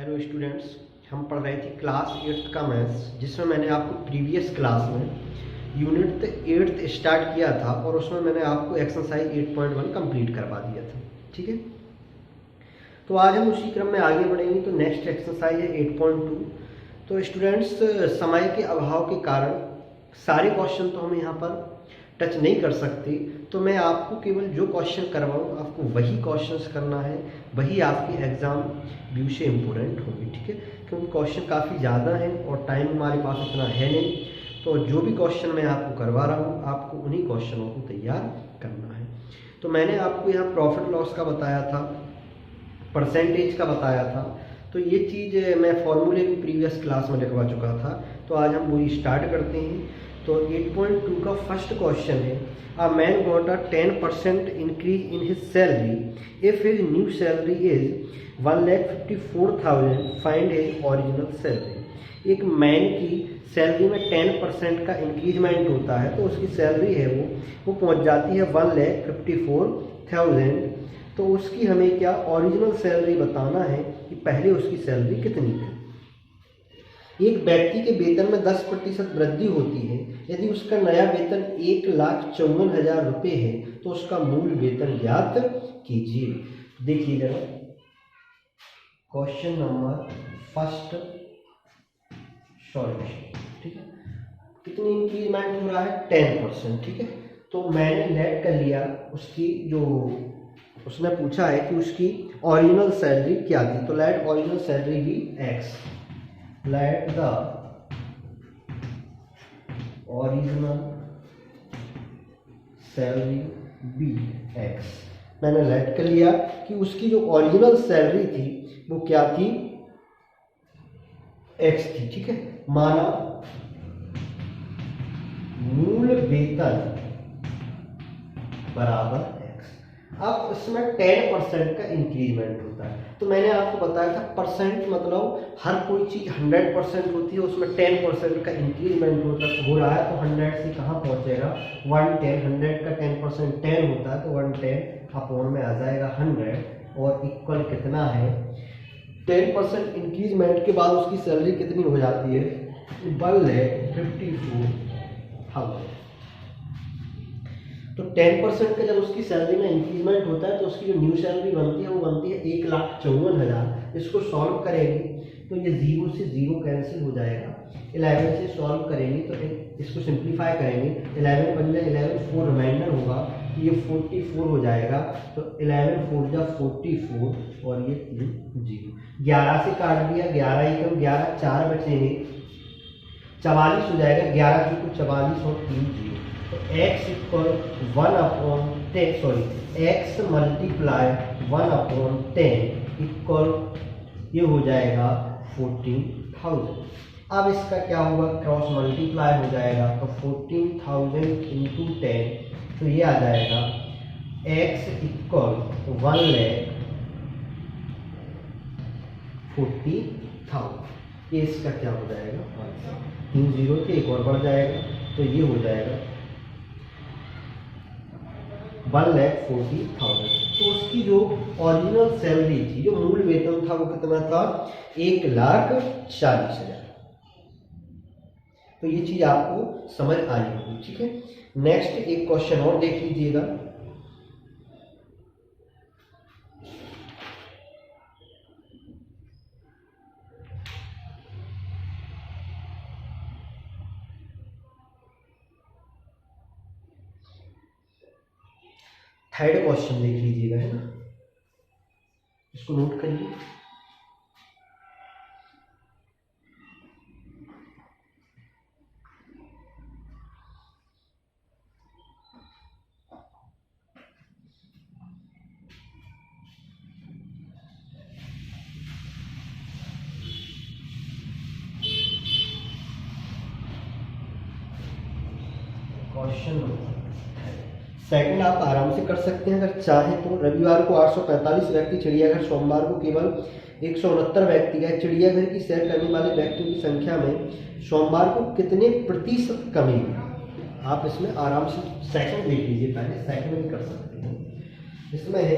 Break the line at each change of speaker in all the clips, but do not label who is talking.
Hello students, हम पढ़ रहे थे क्लास 8th का मैथ्स, जिसमें मैंने आपको प्रीवियस क्लास में यूनिट 8th स्टार्ट किया था और उसमें मैंने आपको एक्सरसाइज 8.1 कंप्लीट करवा दिया था। ठीक है, तो आज हम उसी क्रम में आगे बढ़ेंगे। तो नेक्स्ट एक्सरसाइज है 8.2। तो स्टूडेंट्स, समय के अभाव के कारण सारे क्वेश्चन तो हम यहाँ पर टच नहीं कर सकते, तो मैं आपको केवल जो क्वेश्चन करवाऊँ आपको वही क्वेश्चंस करना है, वही आपके एग्ज़ाम व्यू से इम्पोर्टेंट होंगे। ठीक है, क्योंकि क्वेश्चन काफ़ी ज़्यादा हैं और टाइम हमारे पास इतना है नहीं, तो जो भी क्वेश्चन मैं आपको करवा रहा हूँ आपको उन्हीं क्वेश्चनों को तैयार करना है। तो मैंने आपको यहाँ प्रॉफिट लॉस का बताया था, परसेंटेज का बताया था, तो ये चीज़ मैं फॉर्मूले भी प्रीवियस क्लास में लिखवा चुका था। तो आज हम वही स्टार्ट करते हैं। तो 8.2 का फर्स्ट क्वेश्चन है, a man got a 10% increase in his salary if his new salary is 1,54,000, find his original salary. एक मैन की सैलरी में 10% का इंक्रीजमेंट होता है, तो उसकी सैलरी है वो पहुंच जाती है 1,54,000। तो उसकी हमें क्या ओरिजिनल सैलरी बताना है कि पहले उसकी सैलरी कितनी थी। एक व्यक्ति के वेतन में 10% वृद्धि होती है। यदि उसका नया वेतन 1,54,000 रुपये है तो उसका मूल वेतन ज्ञात कीजिए। देखिए जरा, क्वेश्चन नंबर फर्स्ट सॉल्यूशन। ठीक है, कितनी इंक्रीजमेंट हो रहा है? 10%। ठीक है, तो मैंने लेट कर लिया उसकी, जो उसने पूछा है कि उसकी ओरिजिनल सैलरी क्या थी, तो लेट ओरिजिनल सैलरी भी x, let the original salary be x। मैंने लेट कर लिया कि उसकी जो ओरिजिनल सैलरी थी वो क्या थी? x थी। ठीक है, माना मूल वेतन बराबर x। अब इसमें 10% का इंक्रीजमेंट होता है, तो मैंने आपको बताया था परसेंट मतलब हर कोई चीज़ 100% होती है, उसमें 10% का इंक्रीजमेंट हो रहा है, तो 100 से कहाँ पहुँचेगा? 110। 100 का 10% 10 होता है, तो 110 अपॉन में आ जाएगा 100 और इक्वल कितना है? 10% इंक्रीजमेंट के बाद उसकी सैलरी कितनी हो जाती है? 1,54,000। तो 10% का जब उसकी सैलरी में इंक्रीजमेंट होता है तो उसकी जो न्यू सैलरी बनती है वो बनती है 1,54,000। इसको सॉल्व करेंगे तो ये 0 से 0 कैंसिल हो जाएगा। 11 से सॉल्व करेंगे तो इसको सिंप्लीफाई करेंगे, 11 बन जाए 11, 4 रिमाइंडर होगा, ये 44 हो जाएगा। तो 11 4 जा 44 और ये 3 0। 11 से काट दिया, 11 एकम 11, 4 बचेंगे, 44 हो जाएगा। 11 की को 44 और 3 0। तो x equal 1/10, sorry x multiply 1/10 equal ये हो जाएगा 14,000। अब इसका क्या होगा? क्रॉस मल्टीप्लाई हो जाएगा, तो 14,000 इंटू 10, तो ये आ जाएगा x इक्वल 1,40,000। ये इसका क्या हो जाएगा? 3 0 थे, एक और बढ़ जाएगा, तो ये हो जाएगा 1,40,000। तो उसकी जो ओरिजिनल सैलरी थी, जो मूल वेतन था, वो कितना था? 1,40,000। तो ये चीज आपको समझ आई होगी। ठीक है, नेक्स्ट एक क्वेश्चन और देख लीजिएगा। थर्ड क्वेश्चन देख लीजिएगा, है ना, इसको नोट करिए। क्वेश्चन नंबर सेकंड आप आराम से कर सकते हैं अगर चाहें तो। रविवार को 845 व्यक्ति चिड़ियाघर, सोमवार को केवल 169 व्यक्ति गए। चिड़ियाघर की सैर करने वाले व्यक्तियों की संख्या में सोमवार को कितने प्रतिशत कमी हुई? आप इसमें आराम से सेकंड देख लीजिए, पहले सेकंड भी कर सकते हैं। इसमें है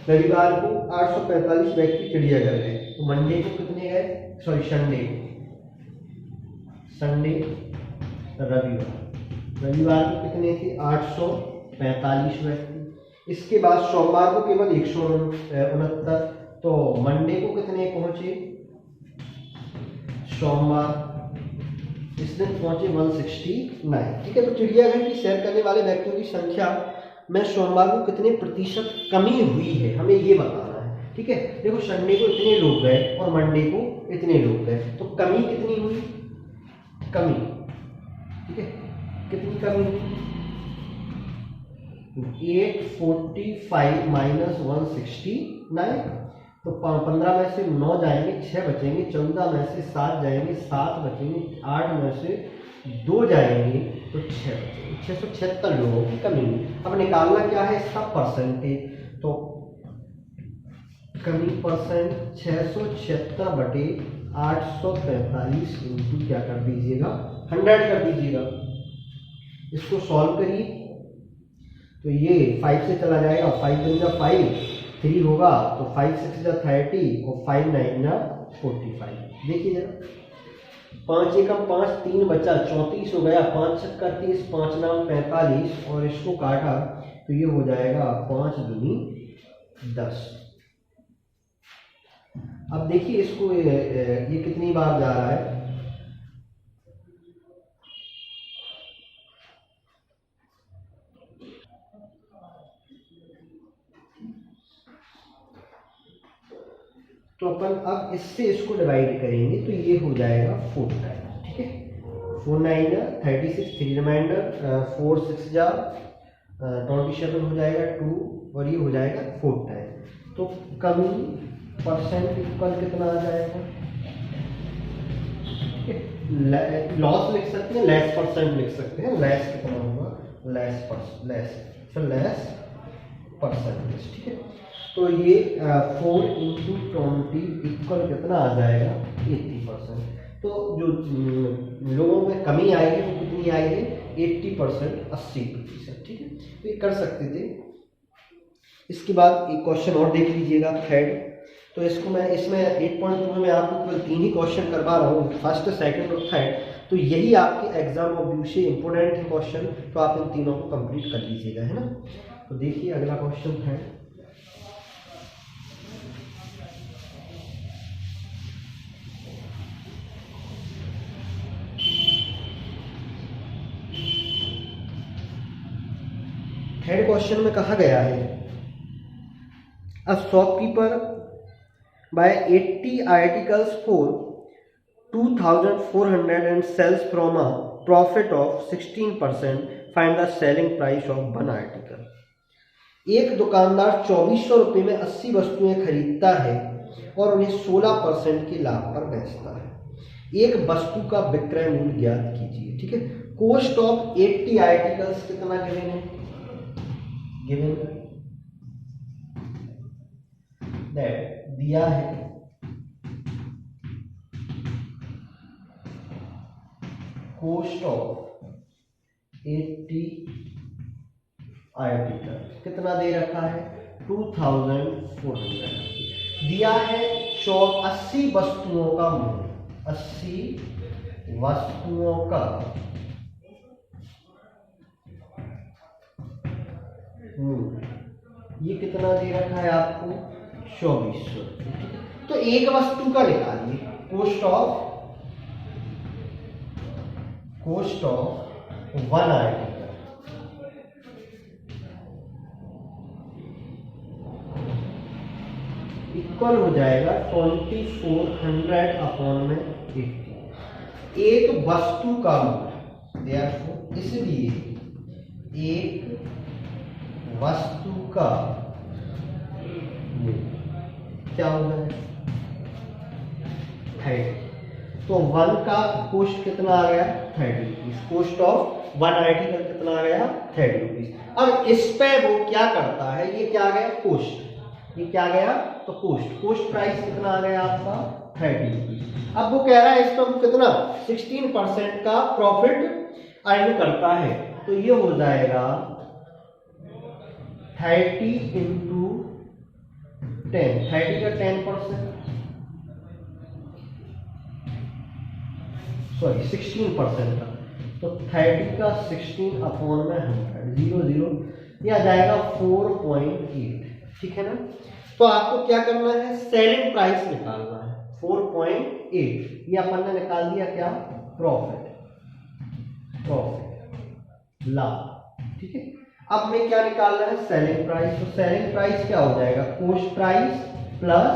रविवार को 845 व्यक्ति चिड़ियाघर गए, तो मंडे को कितने गए, सॉरी संडे रविवार को कितने थे 845 व्यक्ति। इसके बाद सोमवार को केवल 169, तो मंडे को कितने पहुंचे, सोमवार इस दिन पहुंचे 169। ठीक है, तो चिड़ियाघर की सैर करने वाले व्यक्तियों की संख्या में सोमवार को कितने प्रतिशत कमी हुई है, हमें ये बताना है। ठीक है, देखो संडे को इतने लोग गए और मंडे को इतने लोग गए, तो कमी कितनी हुई, कमी, ठीक है, कितनी कमी हुई, 845 माइनस 169, तो 15 में से 9 जाएंगे, 6 बचेंगे, 14 में से 7 जाएंगे, 7 बचेंगे, 8 में से 2 जाएंगे, तो 6 बचेंगे। 676 लोगों की कमी। अब निकालना क्या है इसका परसेंटेज, तो कमी परसेंट 676/845 इंटू क्या कर दीजिएगा 100 कर दीजिएगा। इसको सॉल्व करिए तो ये 5 से चला जाएगा, 5 × 5 3 होगा, तो 5 × 6 = 30 और 5 × 9 = 45। देखिए जरा 5 एकम 5, 3 बचा 34 हो गया, 5 छक्का 30, 5 9 45 और इसको काटा तो ये हो जाएगा 5 दूनी 10। अब देखिए इसको ये कितनी बार जा रहा है, तो अपन अब इससे इसको डिवाइड करेंगे तो ये हो जाएगा 4 टाइम। ठीक है, 4 9 36, 3 रिमाइंडर 4 6 जा 27 हो जाएगा 2 और ये हो जाएगा 4 टाइम। तो कमी परसेंट इक्वल कितना आ जाएगा, लॉस लिख सकते हैं, लेस परसेंट लिख सकते हैं, लेस कितना होगा, लेस परसेंटेज। ठीक है, तो ये 4 × 20 इक्वल कितना आ जाएगा 80%। तो जो लोगों में कमी आई है वो कितनी आई है 80%, 80%। ठीक है, तो ये कर सकते थे। इसके बाद एक क्वेश्चन और देख लीजिएगा थर्ड, तो इसको मैं इसमें 8.2 में आपको केवल 3 ही क्वेश्चन करवा रहा हूँ, फर्स्ट सेकंड और थर्ड, तो यही आपके एग्जाम और व्यू से इंपोर्टेंट है क्वेश्चन, तो आप इन तीनों को कंप्लीट कर लीजिएगा, है ना। तो देखिए अगला क्वेश्चन है, थर्ड क्वेश्चन में कहा गया है a shopkeeper buy 80 articles for 2400 and sells from a profit of 16%, find the selling price of one article। एक दुकानदार 2400 रुपये में 80 वस्तुएं खरीदता है और उन्हें 16% के लाभ पर बेचता है। एक वस्तु का विक्रय मूल्य ज्ञात कीजिए। ठीक है, कॉस्ट ऑफ 80 आर्टिकल्स कितना गिवन है, गिवन दैट दिया है कॉस्ट ऑफ 80 आर्टिकल कितना दे रखा है 2400, दिया है 80 वस्तुओं का मूल्य, 80 वस्तुओं का ये कितना दे रखा है आपको 2400। तो एक वस्तु का निकालिए cost of one article, equal हो जाएगा 2400/80। एक वस्तु का मूल्य, इसलिए एक वस्तु का क्या होगा 30। तो 1 का कॉस्ट कितना आ गया 30 रुपीज, कॉस्ट ऑफ 1 आर्टिकल कितना आ गया 30 रुपीज। अब इस पे वो क्या करता है, ये क्या आ गया कॉस्ट, ये क्या गया तो कॉस्ट प्राइस कितना आ गया आपका 30 रुपीज। अब वो कह रहा है इस पर कितना 16% का प्रॉफिट अर्न करता है, तो ये हो जाएगा 30 × 10, 30 का 10%, सॉरी 16% का, तो 30 का 16 अपॉन में 100, 0 ये आ जाएगा 4.8, ठीक है ना। तो आपको क्या करना है, सेलिंग प्राइस निकालना है 4.8, ये अपन ने निकाल दिया क्या, प्रॉफिट लाभ, ठीक है। अब हमें क्या निकालना है, सेलिंग प्राइस। तो सेलिंग प्राइस क्या हो जाएगा, कॉस्ट प्राइस प्लस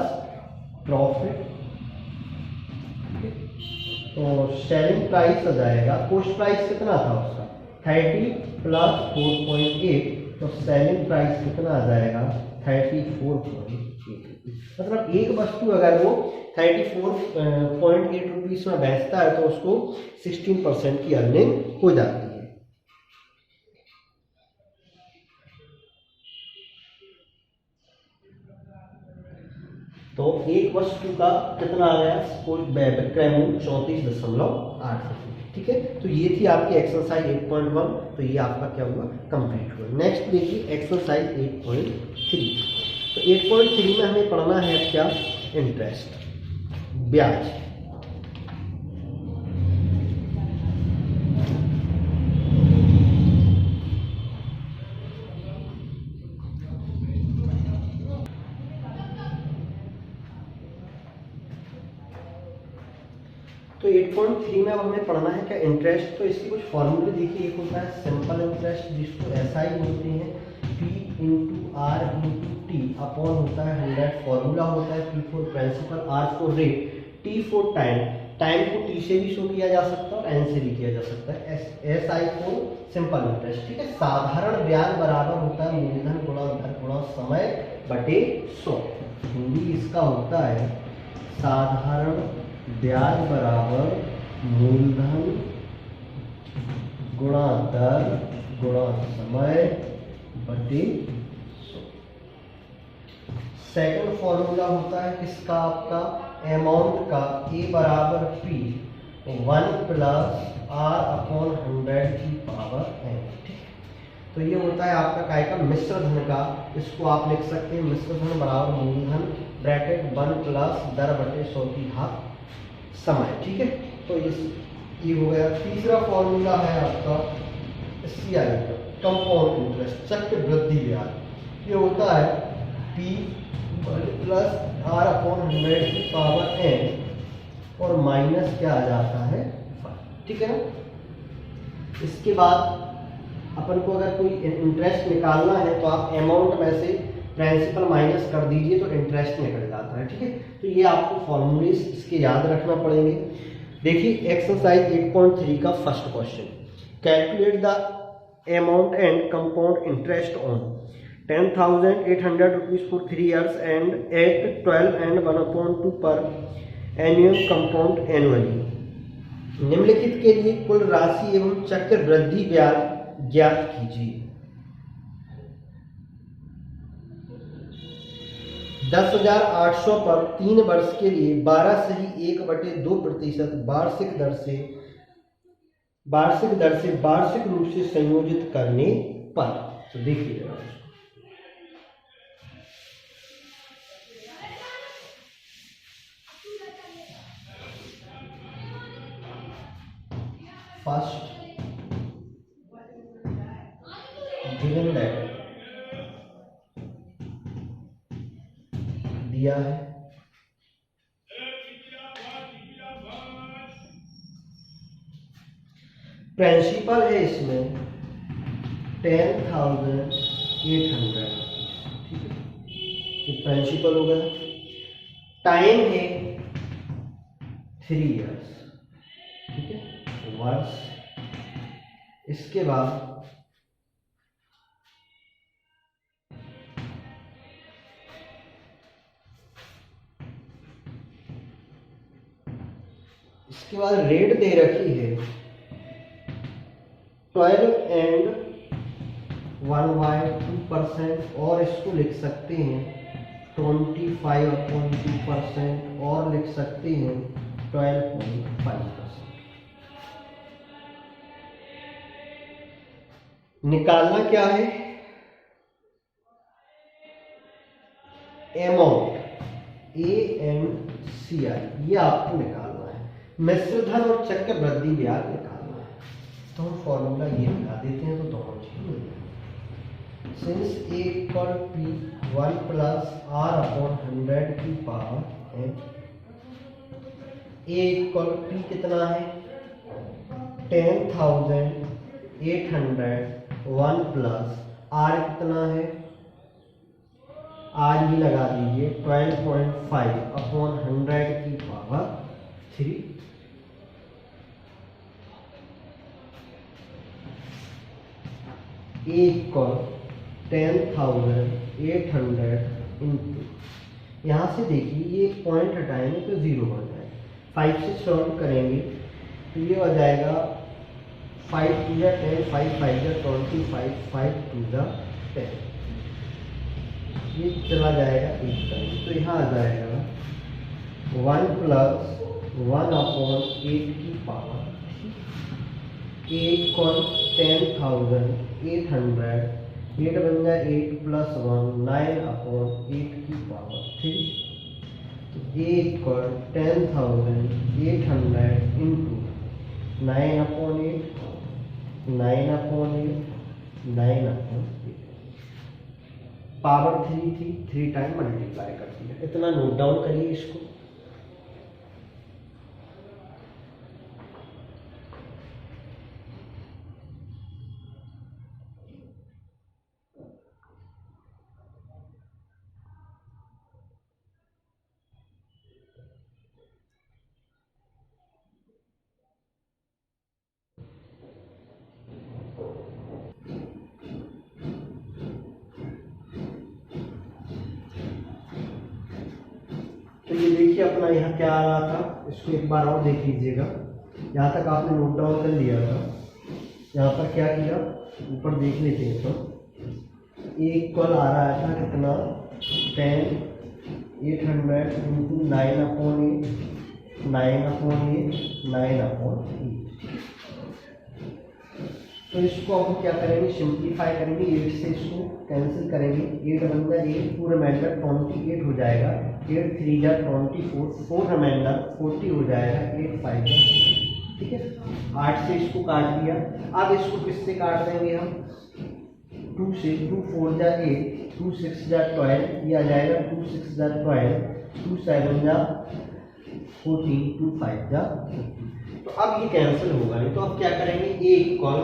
प्रॉफिट, तो सेलिंग प्राइस हो जाएगा, कॉस्ट प्राइस कितना था उसका 30 प्लस 4.8, तो सेलिंग प्राइस कितना आ जाएगा 34.8। मतलब एक वस्तु अगर वो 34.8 रुपीज में बेचता है तो उसको 16% की अर्निंग हो जाती है। तो एक वस्तु का कितना आ गया, विक्रय मूल्य 34.8, ठीक है। तो ये थी आपकी एक्सरसाइज 8.1, तो ये आपका क्या हुआ, कंप्लीट हुआ। नेक्स्ट देखिए एक्सरसाइज 8.3। तो 8.3 में हमें पढ़ना है क्या, इंटरेस्ट, ब्याज। तो 8.3 में अब हमें पढ़ना है क्या, इंटरेस्ट। तो इसके कुछ फॉर्मूले देखिए, एक होता है सिंपल इंटरेस्ट जिसको SI बोलते हैं, P into R into T upon होता है 100, फॉर्मूला होता है P for principal, R for rate, T for time, time को T से भी शो किया जा सकता है और N से भी किया जा सकता है, SI फॉर सिंपल इंटरेस्ट, ठीक है। साधारण ब्याज बराबर होता है मूलधन गुणा दर गुणा समय बटे 100। हिंदी इसका होता है साधारण ब्याज बराबर मूलधन गुणा दर गुणा समय बटे 100। सेकंड फॉर्मूला होता है किसका, आपका अमाउंट का, A बराबर P 1 प्लस R अपॉन 100 की पावर n, ठीक है। तो ये होता है आपका काय का, मिश्र धन का, इसको आप लिख सकते हैं मिश्र धन बराबर मूलधन ब्रैकेट 1 प्लस दर बटे 100 की घात समय, ठीक है। तो ये हो गया। तीसरा फॉर्मूला है आपका CI का, कंपाउंड इंटरेस्ट, चक्रवृद्धि ब्याज। ये होता है P प्लस R अपॉन 100 की पावर n और माइनस क्या आ जाता है 5, ठीक है ना। इसके बाद अपन को अगर कोई इंटरेस्ट निकालना है तो आप अमाउंट में से प्रिंसिपल माइनस कर दीजिए तो इंटरेस्ट निकल जाता है, ठीक है। तो ये आपको फॉर्मूले इसके याद रखना पड़ेंगे। देखिए एक्सरसाइज 8.3 का first question, calculate the amount and compound interest on 10,800 rupees for 3 years and at 12 and 1/2 पर एनुअल कंपाउंड एनुअली। निम्नलिखित के लिए कुल राशि एवं चक्रवृद्धि ब्याज ज्ञात कीजिए। 10,800 पर 3 वर्ष के लिए 12/1/2% वार्षिक दर से वार्षिक रूप से संयोजित करने पर। तो देखिए फर्स्ट गिवन दैट दिया है, प्रिंसिपल है इसमें 10,800, ठीक है, ये प्रिंसिपल हो गया। टाइम है 3 years, ठीक है, वर्ष। इसके बाद रेट दे रखी है 12 and 1/2% और इसको लिख सकते हैं 25/2% और लिख सकते हैं 12.5%। निकालना क्या है, अमाउंट ANCI, ये आपको निकालना है। मिश्र धन और चक्रवृद्धि ब्याज निकालना है, तो हम फॉर्मूला ये लगा देते हैं तो दोनों चीज मिल जाएंगे। Since A equal P 1 plus R upon 100 की power n, A equal P कितना है 10,800, 1 प्लस आर कितना है, आर ही लगा दीजिए 12.5 अपॉन 100 की पावर 3। ए इक्वल 10,800 इंटू, यहाँ से देखिए ये पॉइंट हटाएंगे तो 0 बन जाएगा। 5 से सॉल्व करेंगे तो ये हो जाएगा 5 2 जा 10, 5 5 जा 25, 5 2 जा 10, ये चला जाएगा एक टाइम, तो यहाँ आ जाएगा 1 प्लस 1 अपॉन 8 की पावर, ए इक्वल 10,800, 8 बन जाए 8 प्लस 1 9 अपॉन 8 की पावर 3, तो a equal 10,800 into 9 upon 8, 9 upon 8, 9 upon 8, power 3 थी, 3 टाइम मल्टीप्लाई कर दिया। इतना नोट डाउन करिए इसको। तो ये देखिए अपना यहाँ क्या आ रहा था, इसको एक बार और देख लीजिएगा। यहाँ तक आपने नोट डाउन कर लिया था, यहाँ पर क्या किया ऊपर देख लेते हैं। तो ए इक्वल आ रहा था कितना 10,800 इंटू 9 अपॉन 8, 9 अपॉन 8, 9 अपॉन 8। तो इसको हम क्या करेंगे, सिंप्लीफाई करेंगे, 8 से इसको कैंसिल करेंगे, 8 बन जाए 8, 2 रिमाइंडर 28 हो जाएगा, 8 3 जा 24, 4 रिमाइंडर 40 हो जाएगा, 8 5 जा, ठीक है। 8 से इसको काट दिया। अब इसको किससे काट देंगे हम, 2 से, 2 4 जा 8, 2 6 जा 12, ये आ जाएगा 2 6 जा 12, 2 7 जा 14, 2 5 जा 15। तो अब ये कैंसिल होगा नहीं, तो अब क्या करेंगे, ए इक्वल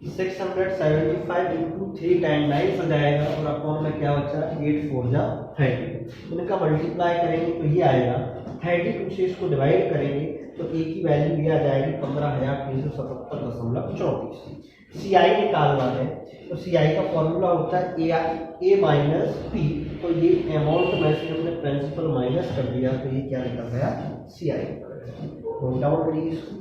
675 इंटू 3 टाइम 9 हो जाएगा, और अपॉन में क्या बचा 8 4 जा 30, इनका मल्टीप्लाई करेंगे तो ये आएगा 32 से इसको डिवाइड करेंगे तो ए की वैल्यू ये आ जाएगी 15,377.34। सी आई निकालना है, तो सी आई का फॉर्मूला होता है ए माइनस पी, तो ये अमाउंट में से हमने प्रिंसिपल माइनस कर दिया, तो ये क्या निकल गया सी आई। नोट डाउन करिए इसको।